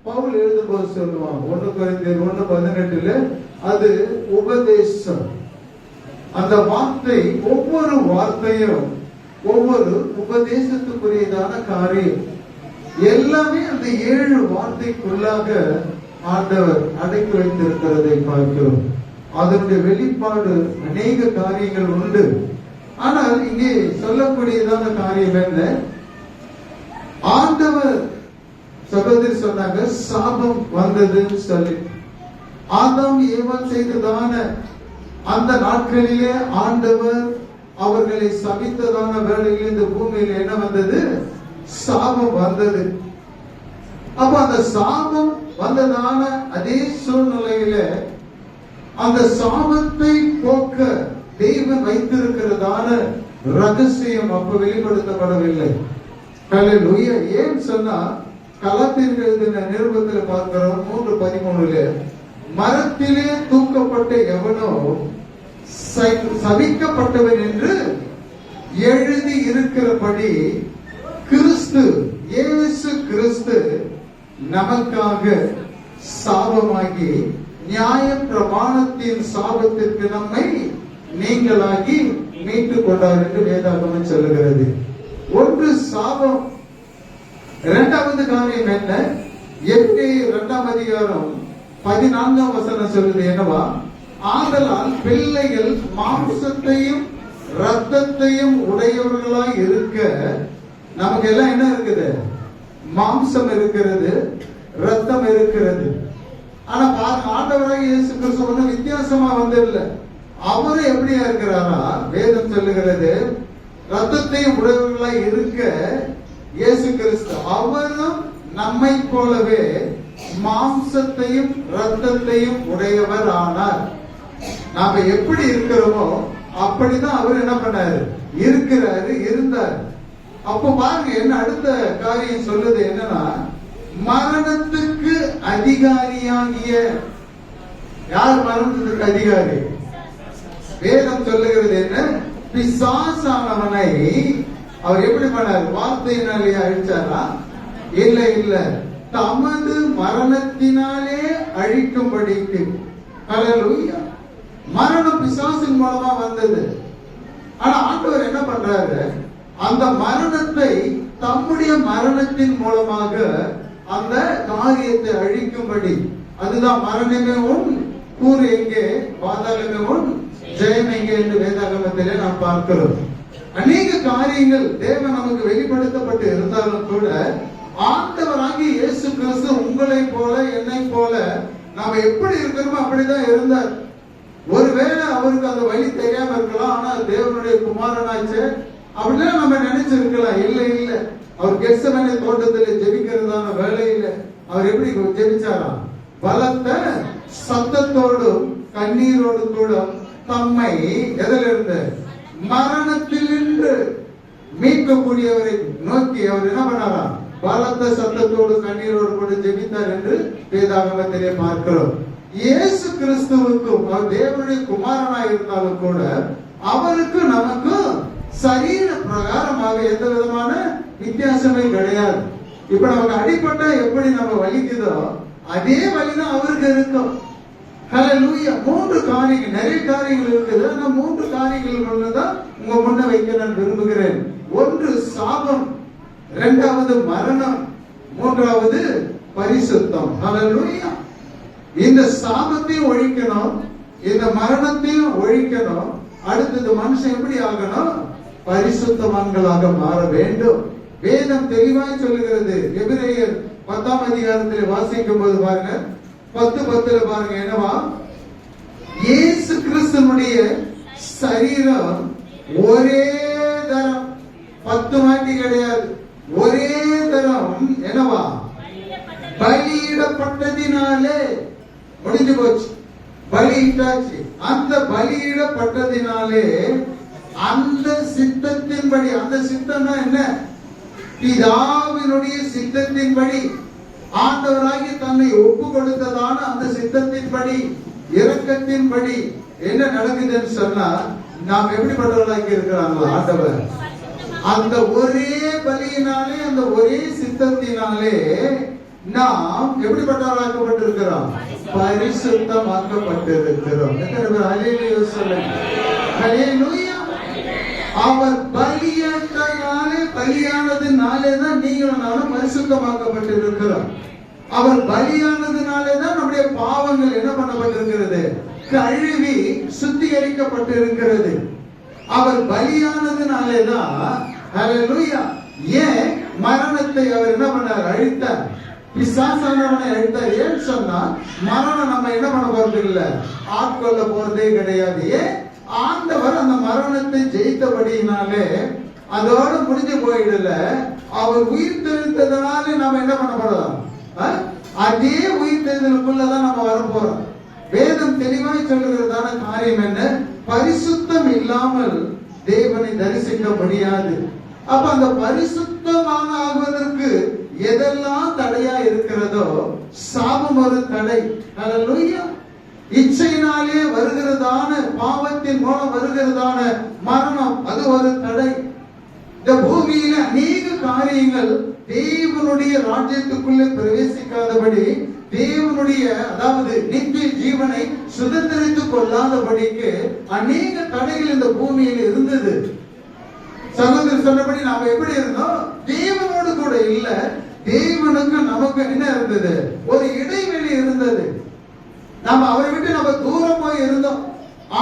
பவுல் எழுதும்போது சொல்லுவான் 1 கொரிந்தியர் 1:18 அது உபதேசம். அந்த வார்த்தை ஒவ்வொரு வார்த்தையும் ஒவ்வொரு உபதேசத்துக்குரியதான காரியம். எல்லாமே அந்த 7 வார்த்தைக்குள்ளாக ஆண்டவர் அடக்கி வைத்திருக்கிறதை பார்க்கிறோம். அதனுடைய வெளிப்பாடு அநேக காரியங்கள் உண்டு. ஆனால் இங்கே சொல்லக்கூடியதான காரியம் என்ன? ஆண்டவர் சகோதரி சொன்னாங்க, சாபம் வந்ததுன்னு சொல்லி. ஆதாம் ஏவாள் செய்ததான அந்த நாட்களிலே ஆண்டவர் அவர்களை சபித்ததான வேளையில் இந்த பூமியில் என்ன வந்தது? சாபம் வந்தது. அப்ப அந்த சாபம் வந்ததான அதே சூழ்நிலையில அந்த சாபத்தை போக்க தெய்வம் வைத்திருக்கிறதான ரகசியம் அப்ப வெளிப்படுத்தப்படவில்லை. ஹல்லேலூயா. ஏன் சொன்னா கலாத்தியர்கள் எழுதின நிருபத்தில் பார்க்கிறோம் 3:13 மரத்திலே தூக்கப்பட்ட எவனோ சபிக்கப்பட்டவன் என்று எழுதி இருக்கிறபடி கிறிஸ்து இயேசு கிறிஸ்து நமக்காக சாபமாகி நியாய பிரமாணத்தின் சாபத்திற்கு நம்மை நீங்களாகி மீட்டுக் கொண்டார் என்று வேதாகமம் சொல்லுகிறது. ஒன்று சாபம். இரண்டாவது காரியம் என்ன? எபிரேயர் 2ஆம் அதிகாரம் 14ஆம் வசனம் சொல்லுது என்னவா? ஆதலால் பிள்ளைகள் மாம்சத்தையும் ரத்தத்தையும் உடையவர்களாய் இருக்க, நமக்கு எல்லாம் என்ன இருக்குது? மாம்சம் இருக்கிறது, ரத்தம் இருக்கிறது. ஆனா ஆண்டவராக இயேசு கிறிஸ்து ஒன்றும் வித்தியாசமா வந்தில்லை. அவரு எப்படியா இருக்கிறாரா? வேதம் சொல்லுகிறது ரத்தத்தையும் உடையவர்களாய் இருக்க இயேசு கிறிஸ்து அவரும் நம்மை போலவே மாம்சத்தையும் ரத்தத்தையும் உடையவர் ஆனார். நாம எப்படி இருக்கிறோமோ அப்படிதான் அவர் என்ன பண்ணாரு? இருக்கிறாரு, இருந்தார். அப்ப பாருங்க என்ன அடுத்த காரியம் சொல்லுது என்னன்னா, மரணத்துக்கு அதிகாரியாகிய யார்? மரணத்துக்கு அதிகாரி. வேதம் சொல்லுகிறது என்ன? பிசாசானவனை அவர் எப்படி பண்ணார்? வார்த்தையினாலே அழிச்சாரா? இல்ல இல்ல, தமது மரணத்தினாலே அழிக்கும்படிக்கு. ஹல்லேலூயா. மரணம் பிசாசின் மூலமா வந்தது. ஆனா ஆண்டவர் என்ன பண்றாரு? அந்த மரணத்தை தம்முடைய மரணத்தின் மூலமாக அந்த காரியத்தை அழிக்கும்படி. அதுதான் மரணமே உன் கூறு எங்கே, பாதாளமே உன் ஜெயம் எங்கே என்று வேதாகமத்திலே நாம் பார்க்கிறோம். அநேக காரியங்கள் தேவன் நமக்கு வெளிப்படுத்தப்பட்டு இருந்தாலும் கூட ஆண்டவராகிய இயேசு கிறிஸ்து உங்களை போல என்னை போல நாம எப்படி இருக்கிறோமோ அப்படிதான் இருந்தார். ஒருவேளை அவருக்கு அந்த வழி தெரியாம இருக்கலாம், ஆனா தேவனுடைய குமாரனாச்சு அப்படின்னா நம்ம நினைச்சிருக்கலாம். இல்ல இல்ல, அவர் கெத்செமனே தோட்டத்தில் ஜெபிக்கிறதான வேலையில அவர் எப்படி ஜெபிச்சாராம்? பலத்த சத்தத்தோடும் கண்ணீரோடு கூட தம்மை எதிலிருந்து? மரணத்திலிருந்து மீட்கக்கூடியவரை நோக்கி அவர் என்ன பண்ணாராம்? பலத்த சத்தத்தோடு கண்ணீரோடு கூட ஜெபித்தார் என்று வேதாகமத்திலே பார்க்கிறோம். இயேசு கிறிஸ்துவுக்கும் அவர் தேவனுடைய குமாரனாய் இருந்தாலும் கூட அவருக்கு நமக்கு சரீர பிரகாரமாக எந்த விதமான வித்தியாசமே கிடையாது. இப்ப நமக்கு அடிப்பட்டா எப்படி நம்ம வலிக்குதோ அதே வலிதான் அவருக்கு இருக்கும். ஹல்லேலூயா. 3 காரியங்கள், நிறைய காரியங்கள் இருக்குது. ஆனா 3 காரியங்கள் ஒண்ணுதான் உங்க முன்ன வைக்க நான் விரும்புகிறேன். ஒன்று சாபம், இரண்டாவது மரணம், மூன்றாவது பரிசுத்தம். ஹல்லேலூயா. இந்த சாபத்தையும் ஒழிக்கணும், இந்த மரணத்தையும் ஒழிக்கணும். அடுத்தது மனுஷன் எப்படி ஆகணும்? பரிசுத்தவான்களாக மாற வேண்டும். வேதம் தெளிவாய் சொல்லுகிறது. எபிரேயர் 10ஆம் அதிகாரத்தில் வாசிக்கும் போது பாருங்க, 10:10 பாருங்க என்னவா? இயேசு கிறிஸ்துனுடைய சரீரம் ஒரே தரம், 10 வாட்டி கிடையாது, ஒரே தரம் என்னவா? பலியிடப்பட்டதினாலே முடிஞ்சு போச்சு. பலியிட்டாச்சு. அந்த பலியிடப்பட்டதினாலே அந்த சித்தத்தின்படி, அந்த சித்தம்னா என்ன? பிதாவினுடைய சித்தத்தின்படி, ஆண்டவராகி தன்னை ஒப்பு கொடுத்ததான அந்த சித்தத்தின்படி, இரக்கத்தின்படி என்ன நடக்குதுன்னு சொன்னா, நாம் எப்படிப்பட்டவர்களாக இருக்கிறாங்களோ ஆண்டவர் அந்த ஒரே பலியினாலே, அந்த ஒரே சித்தத்தினாலே நாம் எப்படிப்பட்டவர்களாக்கப்பட்டிருக்கிறோம்? பரிசுத்தமாக்கப்பட்டிருக்கிறோம். எத்தனை பேர் ஹல்லேலூயா சொல்லுங்க? ஹல்லேலூயா. அவர் பலியானதுனாலே தான் நீங்களும் நானும் பரிசுத்தமாக்கப்பட்டிருக்கிறோம். அவர் பலியானதுனாலே தான் நம்முடைய பாவங்கள் என்ன பண்ணப்பட்டிருக்கிறது? கழுவி சுத்திகரிக்கப்பட்டிருக்கிறது. அவர் பலியானதுனாலே தான். ஹல்லேலூயா. ஏன் மரணத்தை அவர் என்ன பண்ணார்? அழித்தார். பிசாசானவனை அழித்தார். ஏன் சொன்னா மரணம் நம்ம என்ன பண்ண போறது இல்ல, ஆட்கொள்ள போறதே கிடையாது. ஏன்? ஆண்டவர் அந்த மரணத்தை ஜெயித்தபடியினாலே அதோடு முடிஞ்சு போயிடல. அவர் உயிர் தெழுந்ததுனால நம்ம என்ன பண்ண போறோம்? அதே உயிர் தெழுதலுக்குள்ளதான் நம்ம வர போறோம். வேதம் தெளிவாய் சொல்லுகிறதான காரியம் என்ன? பரிசுத்தம் இல்லாமல் தேவனை தரிசிக்க முடியாது. அப்ப அந்த பரிசுத்தமான ஆகுவதற்கு எதெல்லாம் தடையா இருக்கிறதோ, சாபம் ஒரு தடை. ஹல்லேலூயா. இச்சையினாலே வருகிறதான, பாவத்தின் மூலம் வருகிறதான மரணம், அது ஒரு தடை. இந்த பூமியில அநேக காரியங்கள் தேவனுடைய ராஜ்யத்துக்குள்ளே பிரவேசிக்காதபடி, தேவனுடைய அதாவது நித்திய ஜீவனை சுதந்திரித்துக் கொள்ளாதபடிக்கு அநேக தடைகள் இந்த பூமியில் இருந்தது. சகோதரர் சொன்னபடி நாம எப்படி இருந்தோம்? தேவனோடு கூட இல்ல. தேவனுக்கு நமக்கு என்ன இருந்தது? ஒரு இடைவெளி இருந்தது. நம்ம அவரை விட்டு நம்ம தூரம் போய் இருந்தோம்.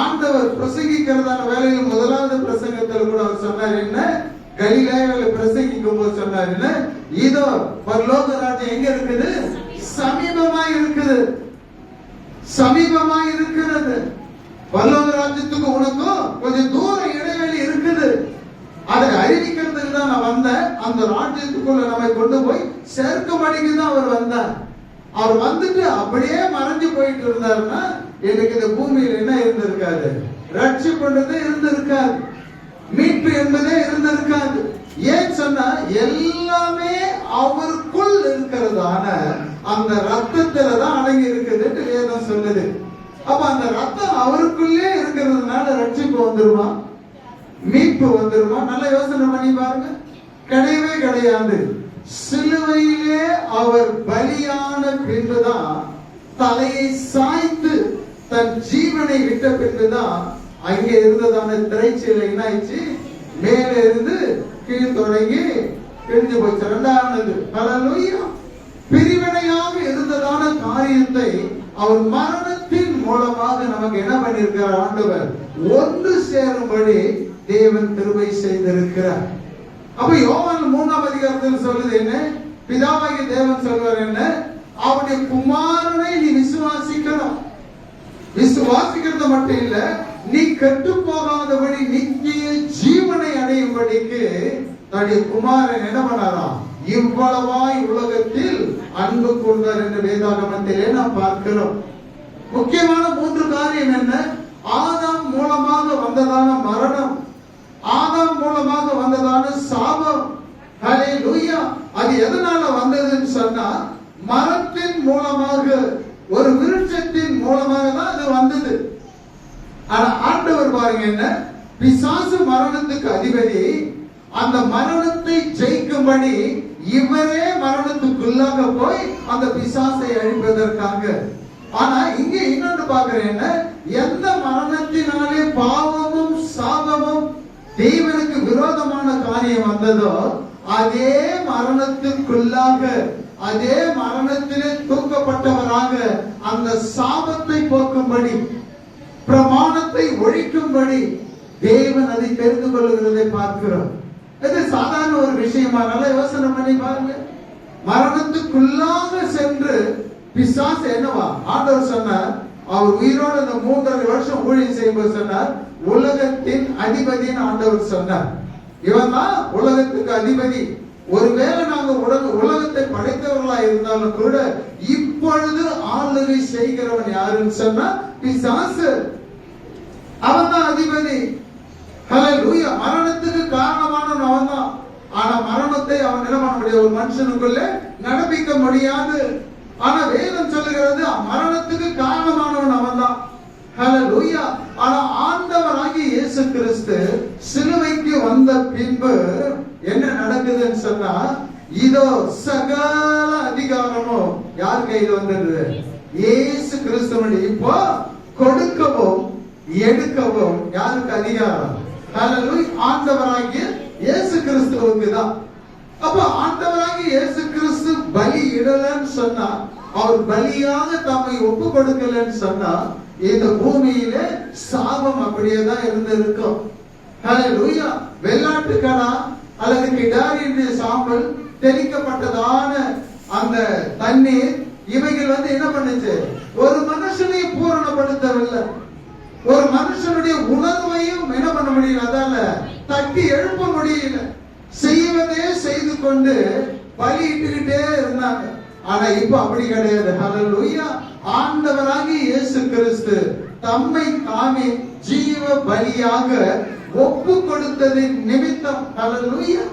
ஆண்டவர் பிரசங்கிக்கிறதான வேலையில் முதலாவது பிரசங்கத்தில் கூட அவர் சொன்னார் என்ன? கலிலேயாவில் பிரசங்கிக்கும் போது சொன்னார் என்ன? இதோ பரலோக ராஜ்யம் எங்க இருக்குது? சமீபமா இருக்குது. சமீபமா இருக்கிறது. பரலோக ராஜ்யத்துக்கு உனக்கும் கொஞ்சம் தூரம் இடைவெளி இருக்குது. அதை அறிவிக்கிறதுக்கு தான் நான் வந்தேன். அந்த ராஜ்யத்துக்குள்ள நம்மை கொண்டு போய் சேர்க்கும்படிக்கு தான் அவர் வந்தார். அவர் வந்துட்டு அப்படியே மறைஞ்சு போயிட்டு இருந்தாருன்னா எனக்கு இந்த பூமியில் என்ன இருந்திருக்காது? ரட்சிப்பது இருந்திருக்காது, மீட்பு என்பதே இருந்திருக்காது. ஏன் சொன்னா எல்லாமே அவருக்குள் இருக்கிறதான அந்த ரத்தத்துல தான் அடங்கி இருக்குது வேதம் சொல்லுது. அப்ப அந்த ரத்தம் அவருக்குள்ளே இருக்கிறதுனால ரட்சிப்பு வந்துருமா? மீட்பு வந்துருமா? நல்ல யோசனை பண்ணி பாருங்க. கிடையவே கிடையாது. சிலுவையிலே அவர் பலியான பின்புதான், தலையை சாய்த்து தன் ஜீவனை விட்ட பின்புதான் அங்கே இருந்ததான திரைச்சீலை என்ன ஆயிடுச்சு? மேலே இருந்து கீழ் தொடங்கி கிழிஞ்சு போச்சு. இரண்டாவது ஹல்லேலூயா. பிரிவினையாக இருந்ததான காரியத்தை அவர் மரணத்தின் மூலமாக நமக்கு என்ன பண்ணிருக்கிறார்? ஆண்டவர் ஒன்று சேரும்படி தேவன் கிருபை செய்திருக்கிறார். அப்ப யோவான் 3ஆம் அதிகாரத்தில் சொல்லுது என்ன? பிதாவாகிய தேவன் சொல்வார் என்ன? அவருடைய குமாரனை நீ விசுவாசிக்கணும். விசுவாசிக்கிறது மட்டும் இல்ல, நீ கெட்டு போகாதபடி நித்திய ஜீவனை அடையும்படிக்கு தன்னுடைய குமாரன் என்ன பண்ணாராம்? இவ்வளவாய் உலகத்தில் அன்பு கூர்ந்தார் என்று வேதாகமத்திலே நாம் பார்க்கிறோம். முக்கியமான 3 காரியம் என்ன? ஆதாம் மூலமாக வந்ததான மரணம், ஆதாம் மூலமாக வந்ததான சாபம். ஹல்லேலூயா. அது எதனால வந்ததுன்னு சொன்னா மரத்தின் மூலமாக, ஒரு விருட்சத்தின் மூலமாக தான் அது வந்தது. ஆனா ஆண்டவர் பாருங்க என்ன? பிசாசு மரணத்துக்கு அதிபதி. அந்த மரணத்தை ஜெயிக்கும்படி இவரே மரணத்துக்குள்ளாக போய் அந்த பிசாசை அழிப்பதற்காக. ஆனா இங்க இன்னொன்று பாக்குறேன், எந்த மரணத்தினாலே பாவமும் சாபமும் தேவனுக்கு விரோதமான காரியம் வந்ததோ அதே மரணத்துக்குள்ளாக, அதே மரணத்திலே தூக்கப்பட்டவராக அந்த சாபத்தை போக்கும்படி, பிரமாணத்தை ஒழிக்கும்படி தேவன் அதை தெரிந்து கொள்ளுகிறதை பார்க்கிறோம். இது சாதாரண ஒரு விஷயமா? நல்ல யோசனை பண்ணி பாருங்க. மரணத்துக்குள்ளாக சென்று பிசாசு என்னவா? ஆண்டவர் சொன்னார், அவர் உயிரோடு அந்த 3.5 வருஷம் ஊழியம் செய்யும்போது சொன்னார், உலகத்தின் அதிபதினு ஆண்டவர் சொன்னார். இவன் தான் உலகத்துக்கு அதிபதி. ஒருவேளை நாங்க உலகத்தை படைத்தவர்களா இருந்தாலும் கூட இப்பொழுது ஆளுகை செய்கிறவன் யாருன்னு சொன்னா பிசாசு. அவன் தான் அதிபதி. ஹல்லேலூயா. மரணத்துக்கு காரணமானவன் அவன் தான். ஆனா மரணத்தை அவன் என்ன பண்ண முடியாது? ஒரு மனுஷனுக்குள்ள நடப்பிக்க முடியாது. ஆனா வேதம் சொல்லுகிறது மரணத்துக்கு காரணமானவன் அவன் தான். ஹல்லேலூயா. ஆனா ஆண்டவராகிய இயேசு கிறிஸ்து சிலுவைக்கு வந்த பின்பு என்ன நடக்குதுன்னு சொன்னா, இதோ சகல அதிகாரமும் யார் கையில் வந்தது? இயேசு கிறிஸ்துவனுடைய. இப்போ கொடுக்கவும் எடுக்கவும் யாருக்கு அதிகாரம்? ஹல்லேலூயா, ஆண்டவராகிய இயேசு கிறிஸ்துவுக்கு தான். அப்ப ஆண்டவராகிய இயேசு கிறிஸ்து பலி இடலன்னு சொன்னா, அவர் பலியாக தம்மை ஒப்பு கொடுக்கலன்னு சொன்னா, இந்த பூமியில சாபம் அப்படியே தான் இருந்திருக்கும். ஹல்லேலூயா. வெள்ளாட்டுக்கடா அல்லது கிடாரியுடைய சாம்பல், தெளிக்கப்பட்டதான அந்த தண்ணீர், இவைகள் என்ன பண்ணுச்சு? ஒரு மனுஷனை பூரணப்படுத்தவில்லை. ஒரு மனுஷனுடைய உணர்வையும் என்ன பண்ண முடியல, அதால தட்டி எழுப்ப முடியல. செய்வதே செய்து கொண்டு பலியிட்டுக்கிட்டே இருந்தாங்க. ஆனா இப்ப அப்படி கிடையாது. ஹல்லேலூயா. ஆண்டவராகிய இயேசு கிறிஸ்து தம்மை தாமே ஜீவ பலியாக ஒப்பு கொடுத்ததின் நிமித்தம், ஹல்லேலூயா,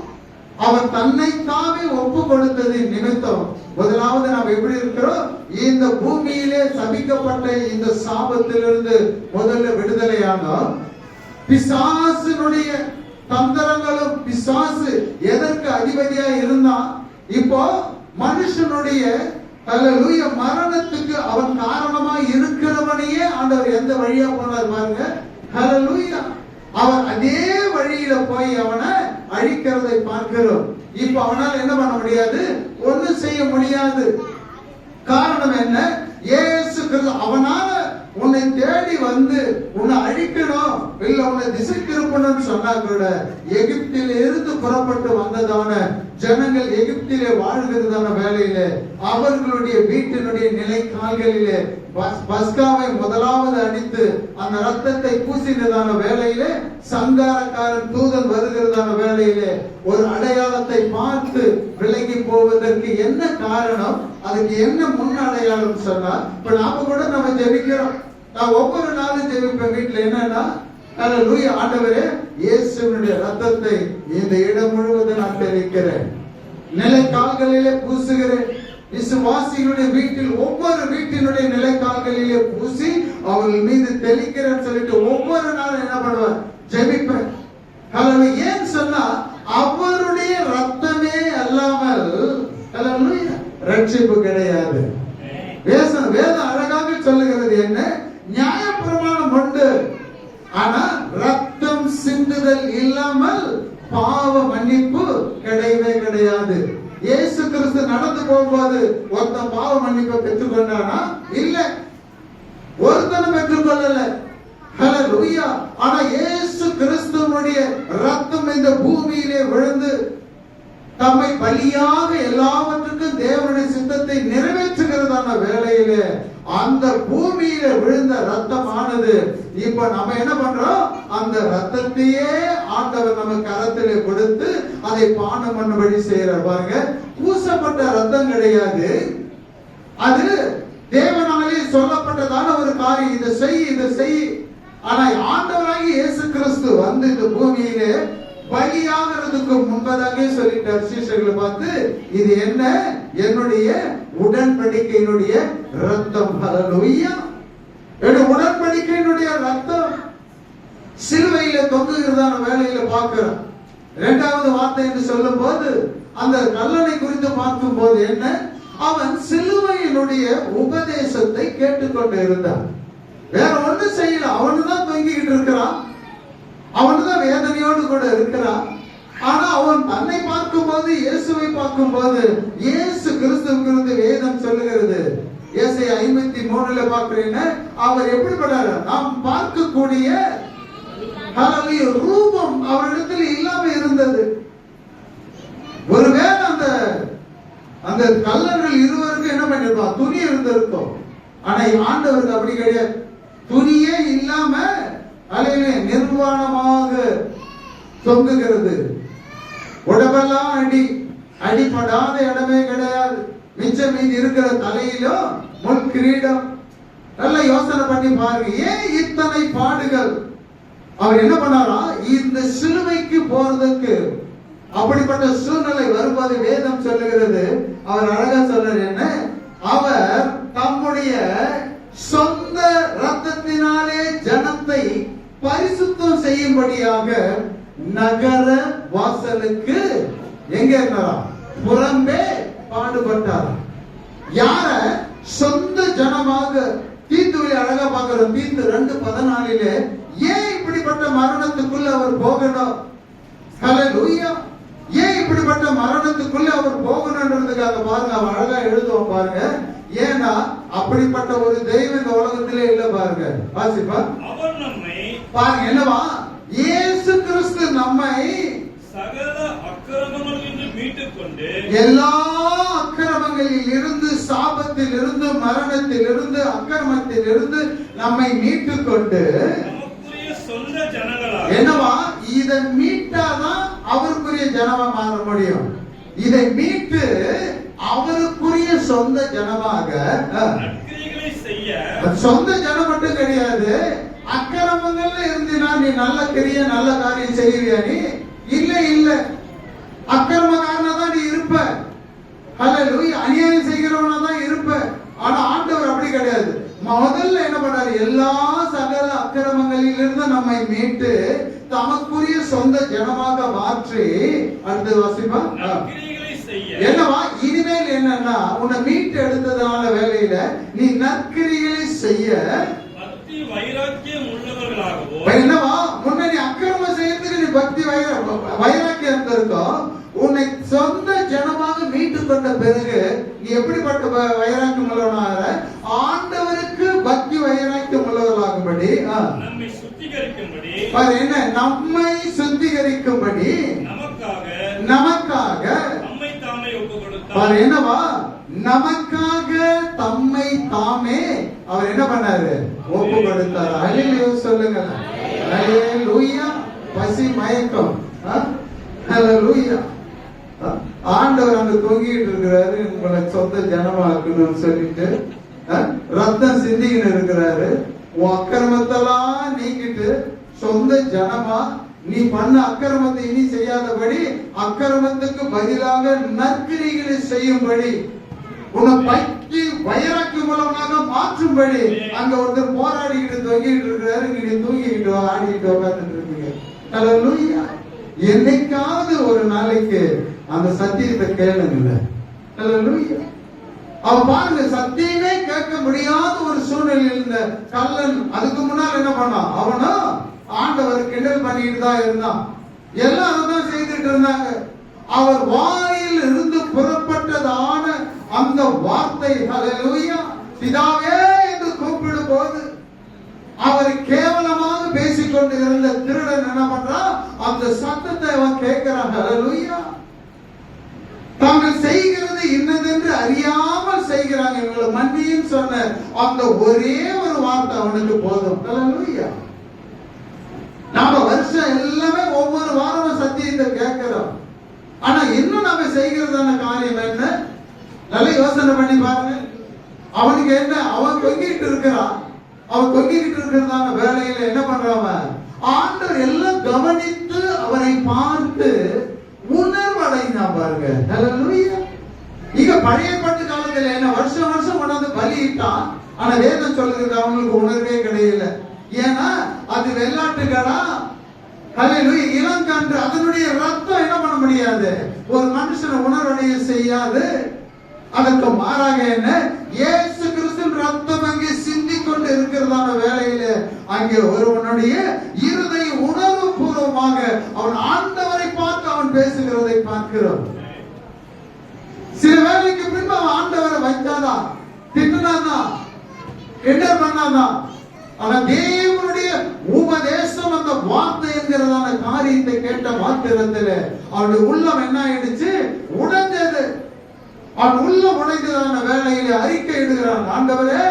அவர் தன்னை தாமே ஒப்பு கொடுத்ததின் நிமித்தம் முதலாவது நாம் எப்படி இருக்கிறோம்? இந்த பூமியிலே சபிக்கப்பட்ட இந்த சாபத்திலிருந்து முதல்ல விடுதலையானோம். பிசாசினுடைய தந்திரங்களும், பிசாசு எதற்கு அதிபதியா இருந்தா, இப்போ மனுஷனுடைய ஹல்லேலூயா மரணத்துக்கு அவன் காரணமா இருக்கிறவனையே ஆண்டவர் எந்த வழியா போனார் பாருங்க. ஹல்லேலூயா. அவர் அதே வழியில போய் அவனை அழிக்கிறதை பார்க்கிறோம். இப்ப அவனால் என்ன பண்ண முடியாது? ஒன்னும் செய்ய முடியாது. காரணம் என்ன? இயேசு கிறிஸ்து அவனால உன்னை தேடி வந்து உன்னை அழிக்கணும், இல்ல உன்னை திசை திருப்பணும்னு சொன்னா கூட, எகிப்தில இருந்து புறப்பட்டு வந்ததான ஜனங்கள் எகிப்திலே வாழ்கிறதான வேலையில அவர்களுடைய வீட்டினுடைய நிலை கால்களிலே பஸ்காவை முதலாவது அடித்து அந்த ரத்தத்தை பூசினதான வேலையிலே, சங்காரக்காரன் தூதன் வருகிறதான வேலையிலே ஒரு அடையாளத்தை பார்த்து விலகி போவதற்கு என்ன காரணம்? அதுக்கு என்ன முன் அடையாளம் சொன்னா, இப்ப நாம கூட நம்ம ஜெபிக்கிறோம். நான் ஒவ்வொரு நாளும் ஜெபிப்பேன் வீட்டுல. என்னன்னா, ஹல்லேலூயா, ஆண்டவரே இயேசுவினுடைய ரத்தத்தை இந்த இடம் முழுவதும் நான் தெளிக்கிறேன், நிலைக்கால்களிலே பூசுகிறேன். விசுவாசிகளுடைய வீட்டில் ஒவ்வொரு வீட்டினுடைய நிலைக்கால்களிலே பூசி அவர்கள் மீது தெளிக்கிறேன்னு சொல்லிட்டு ஒவ்வொரு நாளும் என்ன பண்ணுவேன்? ஜெபிப்பேன். ஹல்லேலூயா. ஏன் சொன்னா, அவருடைய ரத்தமே அல்லாமல் ஹல்லேலூயா ரட்சிப்பு கிடையாது. வேதம் அழகாக சொல்லுகிறது என்ன? நியாயப்பிரமாணம் உண்டு, ஆனா ரத்தம் சிந்துதல் இல்லாமல் பாவ மன்னிப்பு கிடையவே கிடையாது. இயேசு கிறிஸ்து நடந்து போகும்போது ஒருத்தன் பாவ மன்னிப்பை பெற்றுக்கொண்டானா? இல்ல, ஒருத்தனும் பெற்றுக்கொள்ளல. ஹல்லேலூயா. ஆனா இயேசு கிறிஸ்துவனுடைய ரத்தம் இந்த பூமியிலே விழுந்து தம்மை பலியாக எல்லாவற்றுக்கும் தேவனுடைய சித்தத்தை நிறைவேற்றுகிறதான வேளையிலே அந்த பூமியில விழுந்த ரத்தமானது இப்ப நம்ம என்ன பண்றோம்? அந்த ரத்தத்தையே ஆண்டவர் நம்ம கரத்திலே கொடுத்து அதை பானம் பண்ணும்படி செய்யறார். பாருங்க, பூசப்பட்ட ரத்தம் கிடையாது, அது தேவனாலே சொல்லப்பட்டதான ஒரு காரியம். இதை செய், இதை செய். ஆனா ஆண்டவராகிய இயேசு கிறிஸ்து வந்து இந்த பூமியிலே பலியாகிறதுக்கு முன்பதாக சொல்லிட்டார் சீஷர்களை பார்த்து, இது என்ன? என்னுடைய உடன்படிக்கையினுடைய ரத்தம். ஹல்லேலூயா. உடன்படிக்கையினுடைய ரத்தம் சிலுவையில தொங்குகிறதான வேலையில பார்க்கிறோம். இரண்டாவது வார்த்தை என்று சொல்லும் போது, அந்த கல்லனை குறித்து பார்க்கும் போது என்ன? அவன் சிலுவையினுடைய உபதேசத்தை கேட்டுக்கொண்டு இருந்தான். வேற ஒண்ணு செய்யல. அவனுதான் தொங்கிக்கிட்டு இருக்கிறான், அவன்தான் வேதனையோடு கூட இருக்கிறான். ஆனா அவன் தன்னை பார்க்கும் போது, இயேசுவை பார்க்கும் போது, இயேசு கிறிஸ்துவுக்கு வேதம் சொல்லுகிறது. ஏசாயா 53 பார்க்கிறீங்க, அவர் எப்படிப்பட்டார்? நாம் பார்க்கக்கூடிய ரூபம் அவரிடத்தில் இல்லாம இருந்தது. ஒருவேளை அந்த கல்லர்கள் இருவருக்கும் என்ன பண்ணிருப்பான்? துணி இருந்திருக்கும். ஆனா ஆண்டவருக்கு அப்படி கிடையாது. துணியே இல்லாம அலையிலே நிர்வாணமாக தொங்குகிறது. உடம்பெல்லாம் அடிப்படாத இடமே கிடையாது. மிச்சம் மீதி இருக்கிற தலையிலும் முள் கிரீடம். நல்ல யோசனை பண்ணி பாருங்க, ஏன் இத்தனை பாடுகள்? அவர் என்ன பண்ணாரா? இந்த சிலுவைக்கு போறதுக்கு அப்படிப்பட்ட சூழ்நிலை வரும்போது வேதம் சொல்லுகிறது, அவர் அழகா சொல்றாரு என்ன? அவர் தம்முடைய சொந்த ரத்தத்தினாலே ஜனத்தை பரிசுத்தம் செய்யும்படியாக நகர வாசலுக்கு எங்க இருந்தாரா? புறம்பே பாடுபட்டார். யார? சொந்த ஜனமாக. தீத்துவை அழகா பார்க்கிறோம். தீத்து 2:14 ஏன் இப்படிப்பட்ட மரணத்துக்குள்ள அவர் போகணும்? ஹல்லேலூயா. ஏன் இப்படிப்பட்ட மரணத்துக்குள்ள அவர் போகணும்ன்றதுக்காக பாருங்க, அவன் அழகா எழுதுவோம் பாருங்க. ஏன்னா அப்படிப்பட்ட ஒரு தெய்வம் இந்த உலகத்திலே இல்ல. பாருங்க, வாசிப்பா. அவர் நம்மை பாருங்க என்னவா? இயேசு கிறிஸ்து நம்மை சகல அக்கிரமங்களிலிருந்து மீட்டுக் கொண்டு, எல்லா அக்கிரமங்களில் இருந்து, சாபத்தில் இருந்து, மரணத்தில் இருந்து, அக்கிரமத்தில் இருந்து நம்மை மீட்டுக் கொண்டு நமக்குரிய சொந்த ஜனங்களாக. என்னவா? இதை மீட்டாதான் அவருக்குரிய ஜனமா மாற முடியும். இதை மீட்டு அவருக்குரிய சொந்த ஜனமாக. நற்கிரியைகளை செய்ய. சொந்த ஜனம் மட்டும் கிடையாது. அக்கிரமங்கள்ல இருந்தினா நீ நல்ல கிரிய நல்ல காரியம் செய்வியா? நீ இல்ல இல்ல. அக்கிரமக்காரனா தான் நீ இருப்ப. ஹல்லேலூயா. அநியாயம் செய்கிறவனா தான் இருப்ப. ஆனா ஆண்டவர் அப்படி கிடையாது. முதல்ல என்ன பண்ணாரு? எல்லா சகல அக்கிரமங்களில் இருந்து நம்மை மீட்டு தமக்குரிய சொந்த ஜனமாக மாற்றி. அடுத்த வாசிப்பா. என்னவா? இனிமேல் என்னன்னா, உன்னை மீட்டு எடுத்ததான வேலையில நீ நற்கிரிகளை செய்ய பக்தி வைராக்கியம் உள்ளவர்களாகவோ. என்னவா? முன்ன நீ அக்கிரமம் செய்யறதுக்கு நீ பக்தி வைராக்கியம் இருக்கோம். உன்னை சொந்த ஜனமாக மீட்டு கொண்ட பிறகு நீ எப்படிப்பட்ட வைராக்கியம் உள்ளவனாக? ஆண்டவருக்கு பக்தி வைராக்கியம் உள்ளவர்களாகும்படி, நம்மை சுத்திகரிக்கும்படி. என்ன? நம்மை சுத்திகரிக்கும்படி நமக்காக நம்மை தாமே ஒப்பு கொடுத்தார். என்னவா? நமக்காக தம்மை தாமே அவர் என்ன பண்ணாரு? ஒப்பு கொடுத்தார். ஹல்லேலூயா சொல்லுங்க. ஹல்லேலூயா. பசி மயக்கம். ஹல்லேலூயா. ஆண்டவர் அங்க தொங்கிட்டு இருக்கிறாரு, உங்களை சொந்த ஜனமாக்கணும்னு சொல்லிட்டு ரத்தம் சிந்திக்கிட்டு இருக்கிறாரு. உன் அக்கிரமத்தெல்லாம் நீக்கிட்டு சொந்த ஜனமா நீ பண்ண அக்கிரமத்தை இனி செய்யாதபடி அக்கிரமத்துக்கு பதிலாக நற்கிரிகளை செய்யும்படி உன்னை பக்தி வைராக்கிய மூலமாக மாற்றும்படி அங்க ஒருத்தர் போராடிக்கிட்டு தொங்கிட்டு இருக்கிறாரு. நீங்க தூங்கிக்கிட்டு ஆடிக்கிட்டு உட்கார்ந்துட்டு இருக்கீங்க. ஹல்லேலூயா. என்னைக்காவது ஒரு நாளைக்கு அந்த சத்தியத்தை கேளுங்க. ஹல்லேலூயா. அவன் பாருங்க, சத்தியமே கேட்க முடியாத ஒரு சூழ்நிலையில் இருந்த கள்ளன் அதுக்கு முன்னால் என்ன பண்ணான்? அவனா ஆண்டவர் கிண்டல் பண்ணிட்டு தான் இருந்தான். எல்லாம் அதான் செய்துட்டு இருந்தாங்க. அவர் வாயில் இருந்து புறப்பட்டதான அந்த வார்த்தை ஹல்லேலூயா பிதாவே என்று கூப்பிடும் போது அவர் கேவலமாக பேசிக்கொண்டு இருந்த திருடன் என்ன பண்றான்? அந்த சத்தத்தை அவன் கேட்கிறான். ஹல்லேலூயா. தாங்கள் செய்கிறது இன்னதென்று அறியாமல் செய்கிறாங்க, இவங்களை மன்னியும் சொன்ன அந்த ஒரே ஒரு வார்த்தை அவனுக்கு போதும். ஹல்லேலூயா. நாம வருஷம் எல்லாமே ஒவ்வொரு வாரமும் சத்தியத்தை கேட்கிறோம். ஆனா இன்னும் நாம செய்கிறதான காரியம் என்ன? நல்ல யோசனை பண்ணி பாருங்க. அவனுக்கு என்ன? அவன் தொங்கிட்டு இருக்கிறான். அவன் தொங்கிட்டு இருக்கிறதான வேலையில என்ன பண்றான்? ஆண்டவர் எல்லாம் கவனித்து அவரை பார்த்து உணர்வடைந்தான். பாருங்க. ஹல்லேலூயா. இங்க பழைய பாட்டு காலத்துல என்ன வருஷம் வருஷம் கொண்டாந்து பலியிட்டான். ஆனா வேதம் சொல்லுகிறது அவங்களுக்கு உணர்வே கிடையாது. ஏன்னா அது வெள்ளாட்டுக்கடா. ஹல்லேலூயா. இளங்கன்று அதனுடைய ரத்தம் என்ன பண்ண முடியாது? ஒரு மனுஷனை உணர்வடைய செய்யாது. அதற்கு மாறாக என்ன? இயேசு கிறிஸ்துவின் ரத்தம் அங்கே சிந்தி கொண்டு இருக்கிறதான வேளையில அங்கே ஒருவனுடைய இருதய உணர்வு பூர்வமாக அவன் ஆண்டவரை பார்த்து அவன் பேசுகிறதை பார்க்கிறோம். சில வேளைக்கு பின்பு அவன் ஆண்டவரை வைத்தாதான், தின்னாதான், கிண்டல் பண்ணாதான். ஆனா தேவனுடைய உபதேசம் அந்த வார்த்தை என்கிறதான காரியத்தை கேட்ட மாத்திரத்தில் அவனுடைய உள்ளம் என்ன ஆயிடுச்சு? உடைஞ்சது. அவன் உள்ளம் உடைந்ததான வேளையில அறிக்கை இடுகிறான். ஆண்டவரே,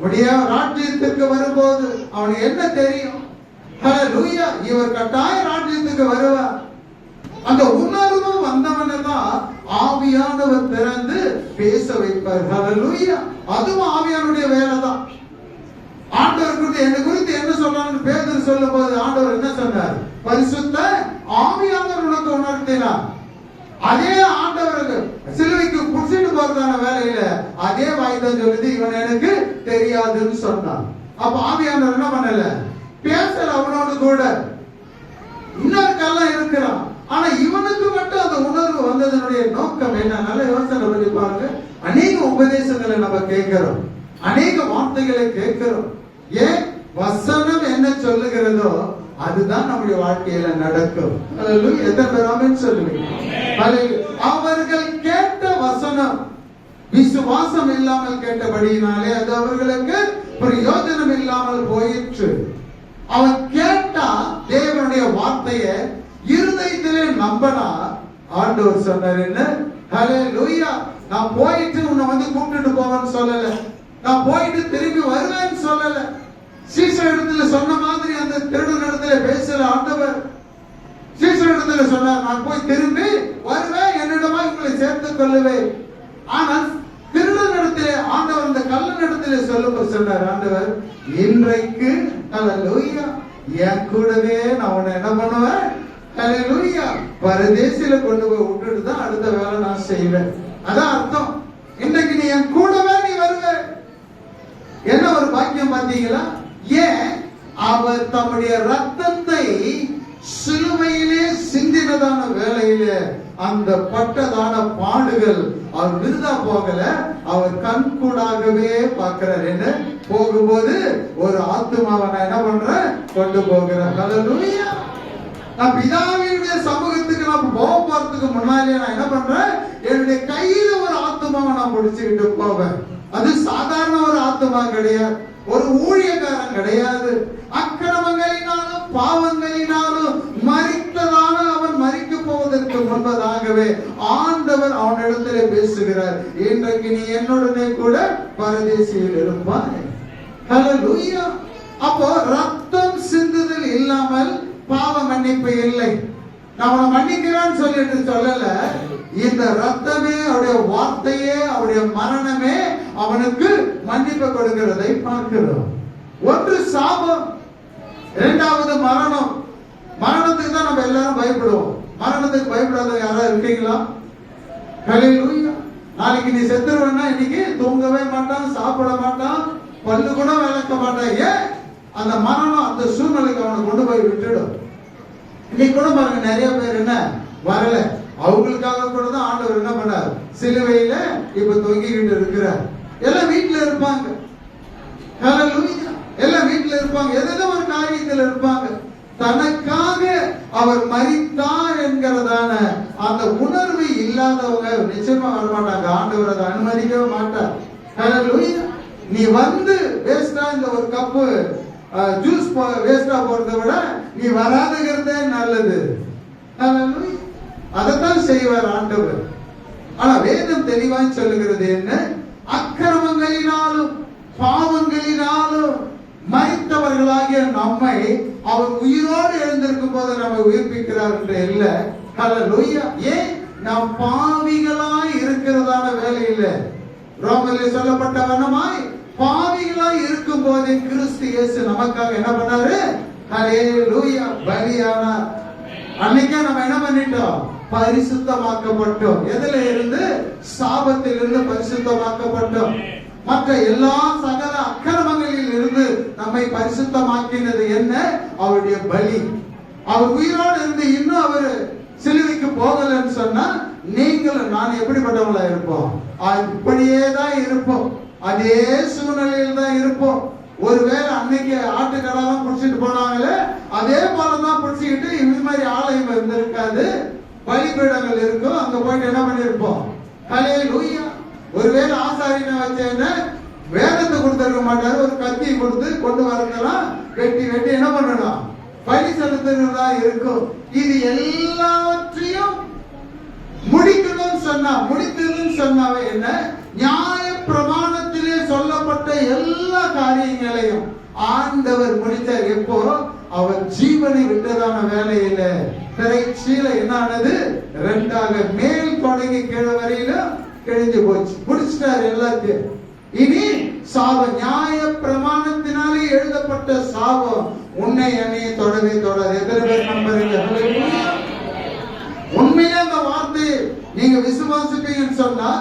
உடைய ராஜ்யத்திற்கு வரும்போது அவனுக்கு என்ன தெரியும்? ஹல்லேலூயா. இவர் கட்டாய ராஜ்யத்துக்கு வருவார். அந்த உணர்வு வந்தவனை தான் ஆவியானவர் திறந்து பேச வைப்பார். ஹல்லேலூயா. அதுவும் ஆவியானுடைய வேலை தான். ஆண்டவர் குறித்து என்ன குறித்து என்ன சொல்றான்னு பேதுரு சொல்லும் போது ஆண்டவர் என்ன சொன்னார்? பரிசுத்த ஆவியானவர் உனக்கு உணர்த்தினார். அதே ஆண்டவருக்கு சிலுவைக்கு புடிச்சிட்டு போறதான வேலையில அதே வாய்தான் சொல்லுது, இவன் எனக்கு தெரியாதுன்னு சொன்னான். அப்ப ஆவியானவர் என்ன பண்ணல? பேசல அவனோடு கூட. இன்னொரு கல்லாம் இருக்கிறான். ஆனா இவனுக்கு மட்டும் அந்த உணர்வு வந்ததனுடைய நோக்கம் என்ன? நல்ல யோசனை பண்ணி பாருங்க. அநேக உபதேசங்களை நம்ம கேட்கிறோம், அநேக வார்த்தைகளை கேட்கிறோம். ஏன்? வசனம் என்ன சொல்லுகிறதோ அதுதான் நம்முடைய வாழ்க்கையில நடக்கும். எத்தனை பேர் ஆமென் சொல்லுவீங்க? அவர்கள் கேட்ட வசனம் விசுவாசம் இல்லாமல் கேட்டபடியினாலே அது அவர்களுக்கு பிரயோஜனம் இல்லாமல் போயிற்று. அவன் கேட்டா தேவனுடைய வார்த்தையை இருதயத்திலே நம்பனா ஆண்டவர் சொன்னார் என்ன? ஹல்லேலூயா. நான் போயிட்டு உன்னை வந்து கூப்பிட்டுட்டு போவேன்னு சொல்லல, நான் போயிட்டு திரும்பி வருவேன்னு சொல்லல. சீசர் இடத்துல சொன்ன மாதிரி அந்த திருடன் இடத்துல பேசல ஆண்டவர். சீசர் இடத்துல சொன்னார், நான் போய் திரும்பி வருவேன், என்னிடமா உங்களை சேர்த்துக் கொள்ளுவேன். ஆனால் திருடன் இடத்திலே ஆண்டவர் அந்த கல்லன் இடத்திலே சொல்லும்போது சொன்னார் ஆண்டவர், இன்றைக்கு ஹல்லேலூயா என் கூடவே நான் உன்னை என்ன பண்ணுவேன்? ஹல்லேலூயா பரதேசில கொண்டு போய் விட்டுட்டு தான் அடுத்த வேலை நான் செய்வேன். அதான் அர்த்தம். இன்றைக்கு நீ என் கூடவே நீ வருவ. என்ன ஒரு பாக்கியம் பாத்தீங்களா? ஏன்? அவர் தம்முடைய ரத்தத்தை சிலுவையிலே சிந்தினதான வேளையிலே அந்த பட்டதான பாடுகள் அவர் விருதா போகல, அவர் கண்கூடாகவே பார்க்கிறார். என்ன? போகும்போது ஒரு ஆத்துமாவை நான் என்ன பண்றேன்? கொண்டு போகிறேன். ஹல்லேலூயா. நான் பிதாவினுடைய சமூகத்துக்கு நான் போறதுக்கு முன்னாலே நான் என்ன பண்றேன்? என்னுடைய கையில ஒரு ஆத்துமாவை நான் பிடிச்சுக்கிட்டு போவேன். அது சாதாரண ஒரு ஆத்துமா கிடையாது, ஒரு ஊழியக்காரன் கிடையாது. அக்கிரமங்களினாலும் பாவங்களினாலும் மரித்ததான அவன் மரிக்க போவதற்கு முன்பதாகவே ஆண்டவர் அவனிடத்திலே பேசுகிறார், இன்றைக்கு நீ என்னுடனே கூட பரதேசியில் இருப்பாய். ஹல்லேலூயா. அப்போ ரத்தம் சிந்துதல் இல்லாமல் பாவ மன்னிப்பு இல்லை. நான் அவனை மன்னிக்கிறான்னு சொல்லிட்டு சொல்லல, இந்த ரத்தமே அவருடைய வார்த்தையே அவருடைய மரணமே அவனுக்கு மன்னிப்பு கொடுக்கிறதை பார்க்கிறோம். ஒன்று சாபம், இரண்டாவது மரணம். மரணத்துக்கு தான் நம்ம எல்லாரும் பயப்படுவோம். மரணத்துக்கு பயப்படாத யாராவது இருக்கீங்களா? ஹல்லேலூயா. நாளைக்கு நீ செத்துருவேன்னா இன்னைக்கு தூங்கவே மாட்டான், சாப்பிட மாட்டான், பல்லு கூட விளக்க மாட்டான். ஏன்? அந்த மரணம் அந்த சூழ்நிலைக்கு அவனை கொண்டு போய் விட்டுடும். இன்னைக்கு கூட பாருங்க, நிறைய பேர் என்ன வரல, அவங்களுக்காக கூட தான் ஆண்டவர் என்ன பண்ணார்? சிலுவையில இப்ப தொங்கிக்கிட்டு இருக்கிறார். எல்லாம் வீட்டுல இருப்பாங்க. ஹல்லேலூயா. எல்லாம் வீட்டுல இருப்பாங்க, ஏதோ ஒரு காரியத்தில் இருப்பாங்க. தனக்காக அவர் மரித்தார் என்கிறதான அந்த உணர்வு இல்லாதவங்க நிச்சயமா வரமாட்டாங்க. ஆண்டவர் அதை அனுமதிக்கவே மாட்டார். ஹல்லேலூயா. நீ வந்து வேஸ்டா இந்த ஒரு கப்பு ஜூஸ் வேஸ்டா போறதை விட நீ வராதுங்கிறதே நல்லது. அதைத்தான் செய்வார் ஆண்டவர். ஆனா வேதம் தெளிவாய் சொல்லுகிறது என்ன? அக்கிரமங்களினாலும் பாவங்களினாலும் மரித்தவர்களாகிய நம்மை அவர் உயிரோடு எழுந்திருக்கும் போது நம்மை உயிர்ப்பிக்கிறார் என்று இல்ல. ஹல்லேலூயா. ஏன்? நாம் பாவிகளாய் இருக்கிறதான வேலையில ரோமரில் சொல்லப்பட்ட வண்ணமாய் பாவிகளாய் இருக்கும் போதே கிறிஸ்து இயேசு நமக்காக என்ன பண்ணாரு? ஹல்லேலூயா பலியானார். அன்னைக்கே நம்ம என்ன பண்ணிட்டோம்? பரிசுத்தமாக்கப்பட்டோம். எதுல இருந்து? சாபத்தில் இருந்து பரிசுத்தமாக்கப்பட்டோம். மற்ற எல்லா சகல அக்கிரமங்களில் இருந்து நம்மை பரிசுத்தமாக்கினது என்ன? அவருடைய பலி. அவர் உயிரோடு இருந்து இன்னும் அவர் சிலுவைக்கு போகலன்னு சொன்னா நீங்களும் நான் எப்படிப்பட்டவங்களா இருப்போம்? அப்படியே தான் இருப்போம். அதே சூழ்நிலையில் தான் இருப்போம். ஒருவேளை அன்னைக்கு ஆட்டுக்கடெல்லாம் புடிச்சிட்டு போனாங்களே அதே போலதான் புடிச்சுக்கிட்டு இந்த மாதிரி ஆலயம் இருந்திருக்காது, பலிபீடங்கள் இருக்கும், அங்க போயிட்டு என்ன பண்ணிருப்போம்? ஹல்லேலூயா. ஒருவேளை ஆசாரியனை வச்சேன்னு வேதத்தை கொடுத்திருக்க மாட்டாரு, ஒரு கத்தியை கொடுத்து கொண்டு வரதெல்லாம் வெட்டி வெட்டி என்ன பண்ணணும்? பலி செலுத்துறதா இருக்கும். இது எல்லாவற்றையும் முடிக்கணும்னு சொன்னா, முடித்ததுன்னு சொன்னாவே என்ன? நியாய பிரமாணத்திலே சொல்லப்பட்ட எல்லா காரியங்களையும் ஆண்டவர் முடித்தார். எப்போ? அவர் ஜீவனை விட்டதான வேலையில திரைச்சீல என்ன ஆனது? ரெண்டாக மேல் தொடங்கி கீழே வரையிலும் கிழிஞ்சு போச்சு. முடிச்சிட்டார் எல்லாத்தையும். இனி சாபம், நியாய பிரமாணத்தினாலே எழுதப்பட்ட சாபம் உன்னை என்னையை தொடவே தொடாது. எத்தனை பேர் நம்புறீங்க? உண்மையா அந்த வார்த்தையை நீங்க விசுவாசிப்பீங்கன்னு சொன்னா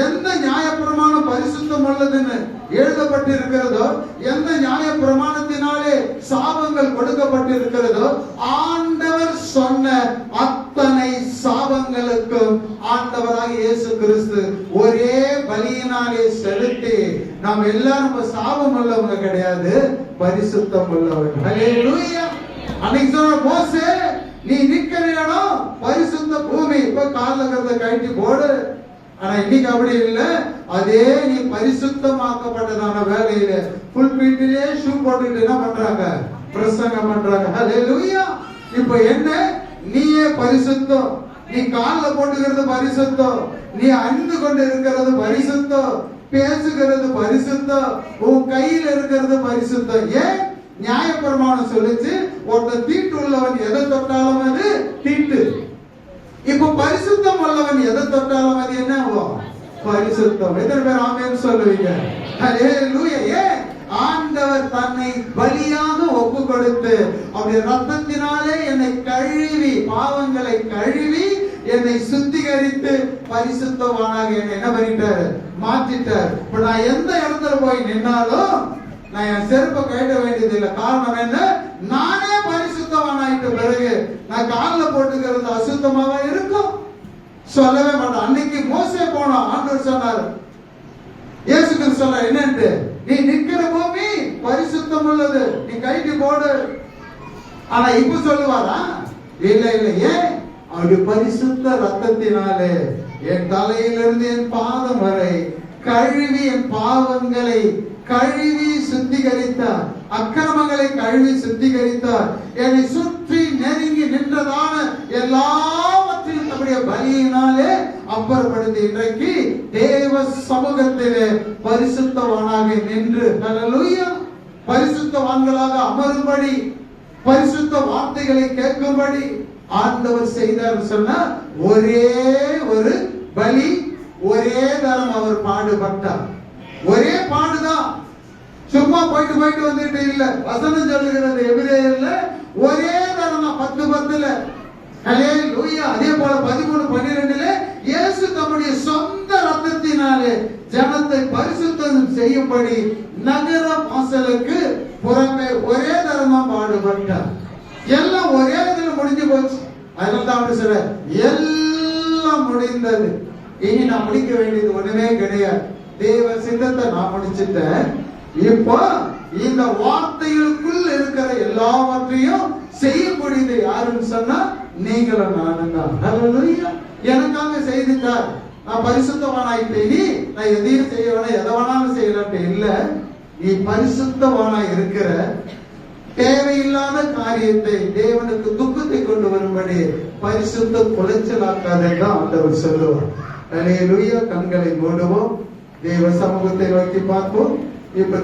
எந்த நியாயப்பிரமாணம் பரிசுத்தம் பரிசுத்தம் உள்ளதுன்னு எழுதப்பட்டு இருக்கிறதோ, எந்த நியாய பிரமாணத்தினாலே சாபங்கள் கொடுக்கப்பட்டு இருக்கிறதோ, ஆண்டவர் சொன்ன அத்தனை சாபங்களுக்கும் ஆண்டவராக இயேசு கிறிஸ்து ஒரே பலியினாலே செலுத்தி நாம் எல்லாரும் சாபம் உள்ளவங்க கிடையாது, பரிசுத்தம் உள்ளவர்கள். ஹல்லேலூயா. அன்னைக்கு சொன்ன மோசே, நீ நிக்கிற இடம் பரிசுத்த பூமி, இப்ப கால்ல கறத கழட்டி போடு. ஆனா இன்னைக்கு அப்படி இல்ல. அதே நீ பரிசுத்தமாக்கப்பட்டதான வேலையில புல்பீட்டிலே ஷூ போட்டுட்டு என்ன பண்றாங்க? பிரசங்கம் பண்றாங்க. ஹல்லேலூயா. இப்ப என்ன? நீயே பரிசுத்தம். நீ கால்ல போட்டுக்கிறது பரிசுத்தம், நீ அணிந்து கொண்டு இருக்கிறது பரிசுத்தம், பேசுகிறது பரிசுத்தம், உன் கையில் இருக்கிறது பரிசுத்தம். ஏன்? நியாயப்பிரமாணம் சொல்லிச்சு, ஒருத்தர் தீட்டு உள்ளவன் எதை தொட்டாலும் அது தீட்டு. இப்ப பரிசுத்தம் உள்ளவன் எதை தொட்டாலும் அது என்ன? பரிசுத்தம். எத்தனை பேர் ஆமென் சொல்லுவீங்க? ஹல்லேலூயா. ஏன்? ஆண்டவர் தன்னை பலியாக ஒப்பு கொடுத்து அவருடைய ரத்தத்தினாலே என்னை கழுவி, பாவங்களை கழுவி என்னை சுத்திகரித்து பரிசுத்தவானாக என்னை என்ன பண்ணிட்டாரு? மாற்றிட்டார். இப்ப நான் எந்த இடத்துல போய் நின்னாலும் நான் என் செருப்பை கட்ட வேண்டியது இல்லை. காரணம் என்ன? நானே பரிசுத்தவானாயிட்ட பிறகு நான் காலில் போட்டுக்கிறது அசுத்தமாவா இருக்கும்? சொல்லவே மாட்டேன். அன்னைக்கு மோசே போனா ஆண்டவர் சொன்னார், இயேசு கிறிஸ்து சொன்னார் என்னன்னு, நீ நிக்கிற பூமி பரிசுத்தம் உள்ளது, நீ கைட்டி போடு. ஆனா இப்ப சொல்லுவாரா? இல்ல இல்ல. ஏன்? அவருடைய பரிசுத்த ரத்தத்தினாலே என் தலையிலிருந்து என் பாதம் வரை கழுவி என் பாவங்களை கழுவி சுத்திகரித்தார், அக்கிரமங்களை கழுவி சுத்திகரித்தார். என்னை சுற்றி நெருங்கி நின்றதான எல்லாவற்றையும் நம்முடைய பலியினாலே அப்புறப்படுத்தி இன்றைக்கு தேவ சமூகத்திலே பரிசுத்தவானாக நின்று, ஹல்லேலூயா, பரிசுத்தவான்களாக அமரும்படி, பரிசுத்த வார்த்தைகளை கேட்கும்படி ஆண்டவர் செய்தார். சொன்னா ஒரே ஒரு பலி, ஒரே தரம் அவர் பாடுபட்டார். ஒரே பாடுதான், சும்மா போயிட்டு போயிட்டு வந்துட்டு இல்ல. வசனம் சொல்லுகிறது எபிரேயர்ல ஒரே தரம் 10:10. ஹல்லேலூயா. அதே போல 13:12 இயேசு தம்முடைய சொந்த ரத்தத்தினாலே ஜனத்தை பரிசுத்தம் செய்யும்படி நகர வாசலுக்கு புறமே ஒரே தரமா பாடுபட்டார். எல்லாம் ஒரே இதுல முடிஞ்சு போச்சு. அதனால தான் அப்படி சொல்ற, எல்லாம் முடிந்தது, இனி நான் முடிக்க வேண்டியது ஒண்ணுமே கிடையாது. தேவ சித்தத்தை நான் முடிச்சிட்டேன். இப்போ இந்த வார்த்தைகளுக்குள் இருக்கிற எல்லாவற்றையும் செய்யக்கூடியது யாருன்னு சொன்னா நீங்களும் நானும் தான். ஹல்லேலூயா. எனக்காக செய்துட்டார். நான் பரிசுத்தவானாயிட்டேன். நான் எதையும் செய்ய வேணாம், எதை வேணாலும் செய்யலான்ட்டு இல்ல. நீ பரிசுத்தவானாய் இருக்கிற, தேவையில்லாத காரியத்தை தேவனுக்கு துக்கத்தை கொண்டு வரும்படி பரிசுத்த குலைச்சலாக்காதேன்னு ஆண்டவர் சொல்லுவார். ஹல்லேலூயா. கண்களை மூடுவோம், தேவ சமூகத்தை நோக்கி பார்ப்போம். இப்ப